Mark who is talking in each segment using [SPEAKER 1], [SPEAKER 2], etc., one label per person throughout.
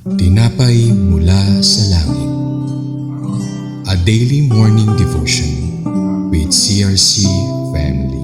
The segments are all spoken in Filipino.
[SPEAKER 1] Tinapay mula sa langit. A daily morning devotion with CRC Family.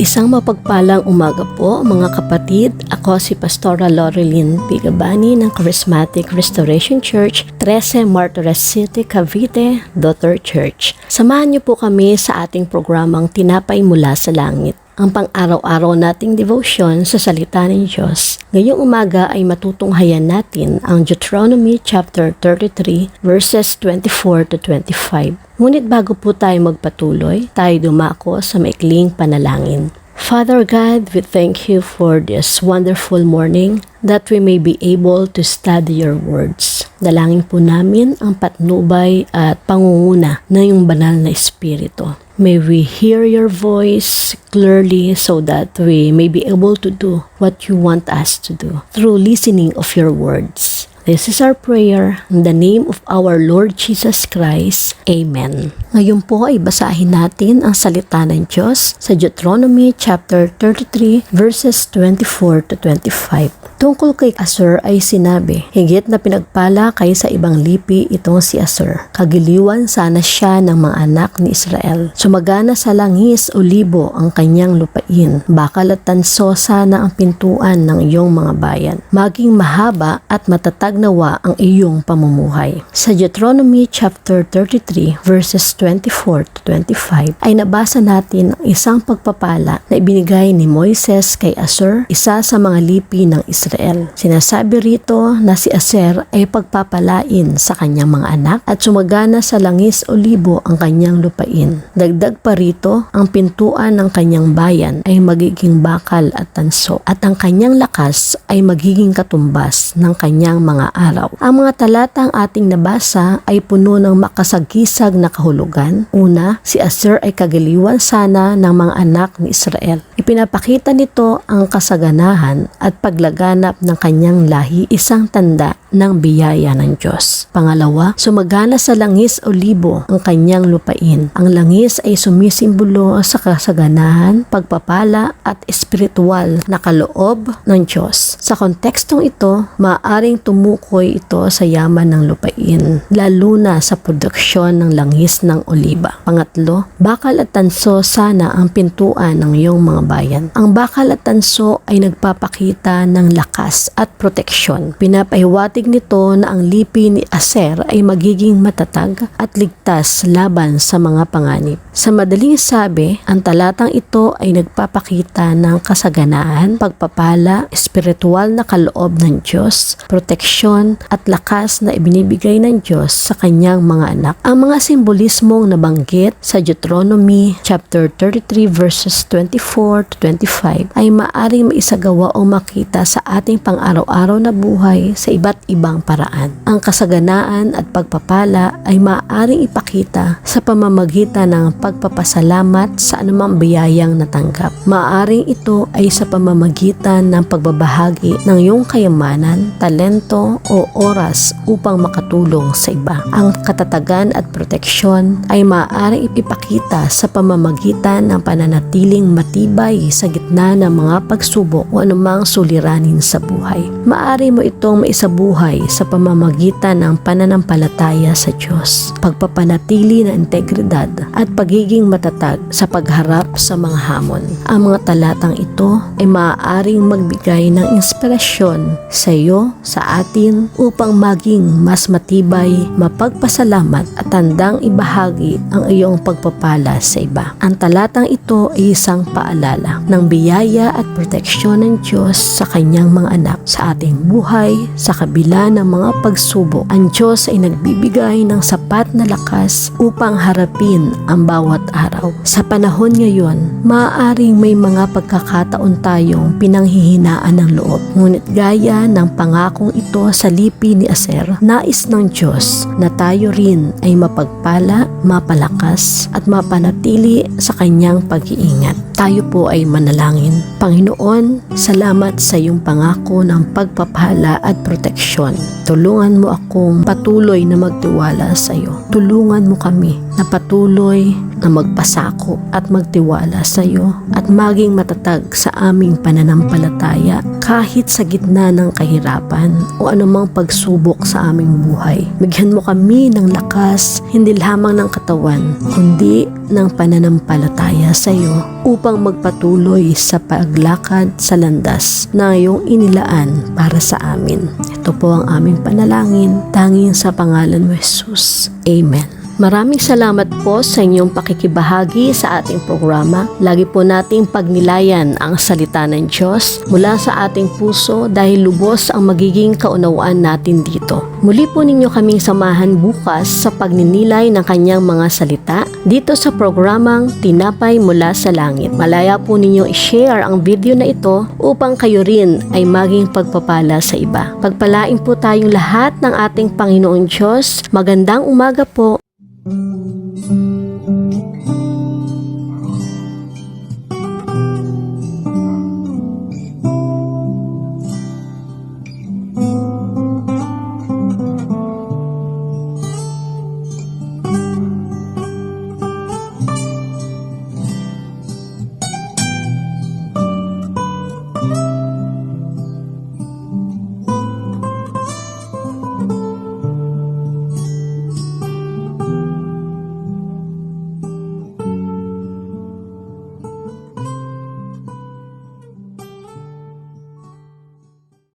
[SPEAKER 2] Isang mapagpalang umaga po mga kapatid. Ako si Pastora Loreline Pigabani ng Charismatic Restoration Church, 13 Martires City, Cavite, Daughter Church. Samahan niyo po kami sa ating programang Tinapay Mula sa Langit. Ang pang-araw-araw nating devotion sa salita ng Diyos. Ngayong umaga ay matutunghayan natin ang Deuteronomy chapter 33 verses 24 to 25. Ngunit bago po tayo magpatuloy, tayo dumako sa maikling panalangin. Father God, we thank you for this wonderful morning that we may be able to study your words. Dalangin po namin ang patnubay at pangunguna ng iyong banal na Espiritu. May we hear your voice clearly so that we may be able to do what you want us to do through listening of your words. This is our prayer in the name of our Lord Jesus Christ. Amen. Ngayon po ay basahin natin ang salita ng Diyos sa Deuteronomy chapter 33 verses 24 to 25. Tungkol kay Aser ay sinabi, higit na pinagpala kaysa ibang lipi itong si Aser. Kagiliwan sana siya ng mga anak ni Israel. Sumagana sa langis o libo ang kanyang lupain. Bakal at tanso sana ang pintuan ng iyong mga bayan. Maging mahaba at matatag nawa ang iyong pamumuhay. Sa Deuteronomy chapter 33 verses 24 to 25 ay nabasa natin ang isang pagpapala na ibinigay ni Moises kay Aser, isa sa mga lipi ng Israel. Sinasabi rito na si Aser ay pagpapalain sa kanyang mga anak at sumagana sa langis o libo ang kanyang lupain. Dagdag pa rito, ang pintuan ng kanyang bayan ay magiging bakal at tanso at ang kanyang lakas ay magiging katumbas ng kanyang mga araw. Ang mga talatang ating nabasa ay puno ng makasagisag na kahulugan. Una, si Aser ay kagiliwan sana ng mga anak ni Israel. Ipinapakita nito ang kasaganahan at paglaganap ng kanyang lahi, isang tanda ng biyaya ng Diyos. Pangalawa, sumagana sa langis o libo ang kanyang lupain. Ang langis ay sumisimbolo sa kasaganahan, pagpapala at espiritual na kaloob ng Diyos. Sa kontekstong ito, maaaring tumukoy ito sa yaman ng lupain, lalo na sa produksyon ng langis ng oliba. Pangatlo, bakal at tanso sana ang pintuan ng iyong mga bayan. Ang bakal at tanso ay nagpapakita ng lakas at proteksyon. Pinapahiwatig nito na ang lipi ni Aser ay magiging matatag at ligtas laban sa mga panganib. Sa madaling sabi, ang talatang ito ay nagpapakita ng kasaganaan, pagpapala, espiritual na kaloob ng Diyos, proteksyon at lakas na ibinibigay ng Diyos sa kanyang mga anak. Ang mga simbolismong nabanggit sa Deuteronomy chapter 33 verses 24 to 25 ay maaaring maisagawa o makita sa ating pang-araw-araw na buhay sa iba't ibang paraan. Ang kasaganaan at pagpapala ay maaaring ipakita sa pamamagitan ng pagpapasalamat sa anumang biyayang natanggap. Maaaring ito ay sa pamamagitan ng pagbabahagi ng iyong kayamanan, talento o oras upang makatulong sa iba. Ang katatagan at proteksyon ay maaaring ipakita sa pamamagitan ng pananatiling matibay sa gitna ng mga pagsubok o anumang suliranin sa buhay. Maaari mo itong maisabuhay sa pamamagitan ng pananampalataya sa Diyos, pagpapanatili ng integridad at pagiging matatag sa pagharap sa mga hamon. Ang mga talatang ito ay maaaring magbigay ng inspirasyon sa iyo, sa atin, upang maging mas matibay, mapagpasalamat at handang ibahagi ang iyong pagpapala sa iba. Ang talatang ito ay isang paalala ng biyaya at proteksyon ng Diyos sa kanyang mga anak sa ating buhay, sa kabila ng mga pagsubok. Ang Diyos ay nagbibigay ng sapat na lakas upang harapin ang bawat araw. Sa panahon ngayon, maaaring may mga pagkakataon tayong pinanghihinaan ng loob. Ngunit gaya ng pangakong ito sa lipi ni Aser, nais ng Diyos na tayo rin ay mapagpala, mapalakas at mapanatili sa kanyang pag-iingat. Tayo po ay manalangin. Panginoon, salamat sa iyong pangako ng pagpapala at proteksyon. Tulungan mo akong patuloy na magtiwala sa iyo. Tulungan mo kami na patuloy na magpasakop at magtiwala sa iyo at maging matatag sa aming pananampalataya kahit sa gitna ng kahirapan o anumang pagsubok sa aming buhay. Bigyan mo kami ng lakas, hindi lamang ng katawan, kundi ng pananampalataya sa iyo upang magpatuloy sa paglakad sa landas na iyong inilaan para sa amin. Ito po ang aming panalangin, tanging sa pangalan mo, Jesus. Amen. Maraming salamat po sa inyong pakikibahagi sa ating programa. Lagi po nating pagnilayan ang salita ng Diyos mula sa ating puso dahil lubos ang magiging kaunawaan natin dito. Muli po ninyo kaming samahan bukas sa pagninilay ng kanyang mga salita dito sa programang Tinapay Mula sa Langit. Malaya po ninyo i-share ang video na ito upang kayo rin ay maging pagpapala sa iba. Pagpalain po tayong lahat ng ating Panginoon Diyos. Magandang umaga po.